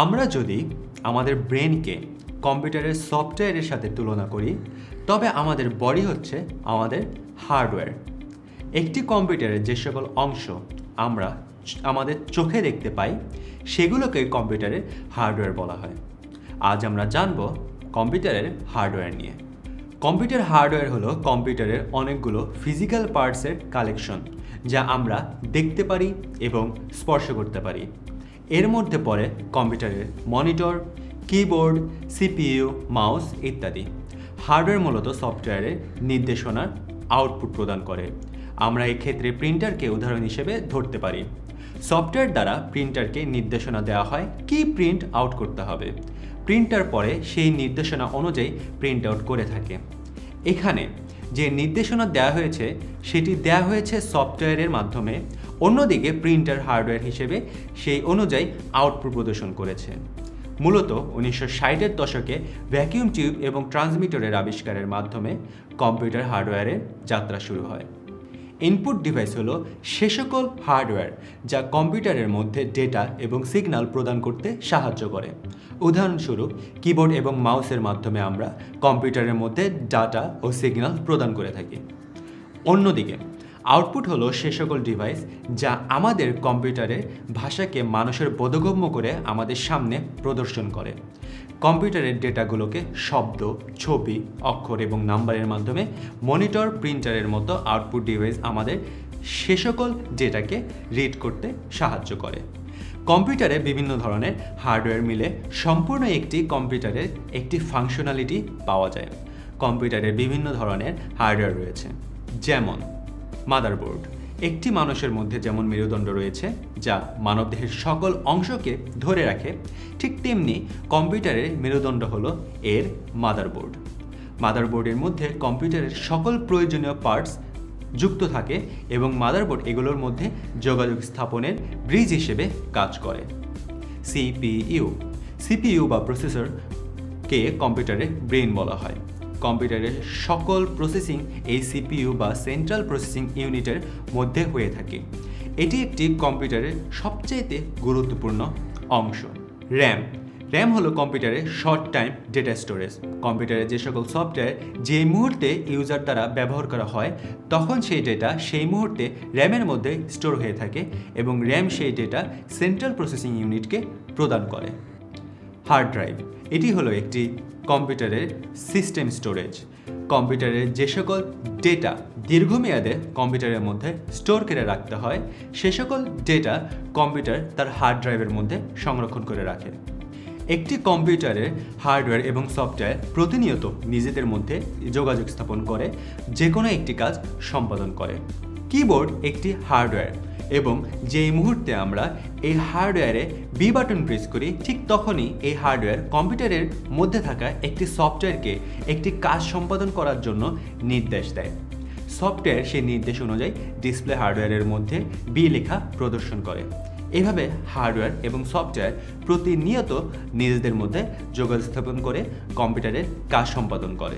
আমরা যদি আমাদের ব্রেনকে কম্পিউটারের সফটওয়্যারের সাথে তুলনা করি তবে আমাদের বডি হচ্ছে আমাদের হার্ডওয়্যার। একটি কম্পিউটারের যে সকল অংশ আমরা আমাদের চোখে দেখতে পাই সেগুলোকে কম্পিউটারের হার্ডওয়্যার বলা হয়। আজ আমরা জানব কম্পিউটারের হার্ডওয়্যার নিয়ে। কম্পিউটার হার্ডওয়্যার হলো কম্পিউটারের অনেকগুলো ফিজিক্যাল পার্টসের কালেকশন যা আমরা দেখতে পারি এবং স্পর্শ করতে পারি। এর মধ্যে পড়ে কম্পিউটারের মনিটর, কিবোর্ড, সিপিইউ, মাউস ইত্যাদি। হার্ডওয়্যার মূলত সফটওয়্যারের নির্দেশনার আউটপুট প্রদান করে। আমরা এক্ষেত্রে প্রিন্টারকে উদাহরণ হিসেবে ধরতে পারি। সফটওয়্যার দ্বারা প্রিন্টারকে নির্দেশনা দেওয়া হয় কি প্রিন্ট আউট করতে হবে। প্রিন্টার পরে সেই নির্দেশনা অনুযায়ী প্রিন্ট আউট করে থাকে। এখানে যে নির্দেশনা দেওয়া হয়েছে সেটি দেওয়া হয়েছে সফটওয়্যারের মাধ্যমে, অন্যদিকে প্রিন্টার হার্ডওয়্যার হিসেবে সেই অনুযায়ী আউটপুট প্রদর্শন করেছে। মূলত 1960-এর দশকে ভ্যাকিউম টিউব এবং ট্রান্সমিটারের আবিষ্কারের মাধ্যমে কম্পিউটার হার্ডওয়্যারের যাত্রা শুরু হয়। ইনপুট ডিভাইস হলো সে সকল হার্ডওয়্যার যা কম্পিউটারের মধ্যে ডেটা এবং সিগন্যাল প্রদান করতে সাহায্য করে। উদাহরণস্বরূপ কিবোর্ড এবং মাউসের মাধ্যমে আমরা কম্পিউটারের মধ্যে ডাটা ও সিগন্যাল প্রদান করে থাকি। অন্যদিকে আউটপুট হলো সে সকল ডিভাইস যা আমাদের কম্পিউটারের ভাষাকে মানুষের বোধগম্য করে আমাদের সামনে প্রদর্শন করে। কম্পিউটারের ডেটাগুলোকে শব্দ, ছবি, অক্ষর এবং নাম্বারের মাধ্যমে মনিটর, প্রিন্টারের মতো আউটপুট ডিভাইস আমাদের সে সকল ডেটাকে রিড করতে সাহায্য করে। কম্পিউটারে বিভিন্ন ধরনের হার্ডওয়্যার মিলে সম্পূর্ণ একটি কম্পিউটারের একটি ফাংশনালিটি পাওয়া যায়। কম্পিউটারের বিভিন্ন ধরনের হার্ডওয়্যার রয়েছে, যেমন মাদারবোর্ড। একটি মানুষের মধ্যে যেমন মেরুদণ্ড রয়েছে যা মানবদেহের সকল অংশকে ধরে রাখে, ঠিক তেমনি কম্পিউটারের মেরুদণ্ড হলো এর মাদারবোর্ড। মাদারবোর্ডের মধ্যে কম্পিউটারের সকল প্রয়োজনীয় পার্টস যুক্ত থাকে এবং মাদারবোর্ড এগুলোর মধ্যে যোগাযোগ স্থাপনের ব্রিজ হিসেবে কাজ করে। সিপিইউ বা প্রসেসরকে কম্পিউটারের ব্রেন বলা হয়। কম্পিউটারের সকল প্রসেসিং এই সিপিইউ বা সেন্ট্রাল প্রসেসিং ইউনিটের মধ্যে হয়ে থাকে। এটি একটি কম্পিউটারের সবচেয়ে গুরুত্বপূর্ণ অংশ। র্যাম হলো কম্পিউটারের শর্ট টাইম ডেটা স্টোরেজ। কম্পিউটারের যে সকল সফটওয়্যার যে মুহূর্তে ইউজার দ্বারা ব্যবহার করা হয় তখন সেই ডেটা সেই মুহূর্তে র্যামের মধ্যে স্টোর হয়ে থাকে এবং র্যাম সেই ডেটা সেন্ট্রাল প্রসেসিং ইউনিটকে প্রদান করে। হার্ড ড্রাইভ এটি হলো একটি কম্পিউটারের সিস্টেম স্টোরেজ। কম্পিউটারের যে সকল ডেটা দীর্ঘমেয়াদে কম্পিউটারের মধ্যে স্টোর করে রাখতে হয় সে সকল ডেটা কম্পিউটার তার হার্ড ড্রাইভের মধ্যে সংরক্ষণ করে রাখে। একটি কম্পিউটারের হার্ডওয়্যার এবং সফটওয়্যার প্রতিনিয়ত নিজেদের মধ্যে যোগাযোগ স্থাপন করে যে কোনো একটি কাজ সম্পাদন করে। কিবোর্ড একটি হার্ডওয়্যার এবং যেই মুহূর্তে আমরা এই হার্ডওয়্যারে বি বাটন প্রেস করি ঠিক তখনই এই হার্ডওয়্যার কম্পিউটারের মধ্যে থাকা একটি সফটওয়্যারকে একটি কাজ সম্পাদন করার জন্য নির্দেশ দেয়। সফটওয়্যার সেই নির্দেশ অনুযায়ী ডিসপ্লে হার্ডওয়্যারের মধ্যে বি লেখা প্রদর্শন করে। এভাবে হার্ডওয়্যার এবং সফটওয়্যার প্রতিনিয়ত নিজেদের মধ্যে যোগাযোগ স্থাপন করে কম্পিউটারের কাজ সম্পাদন করে।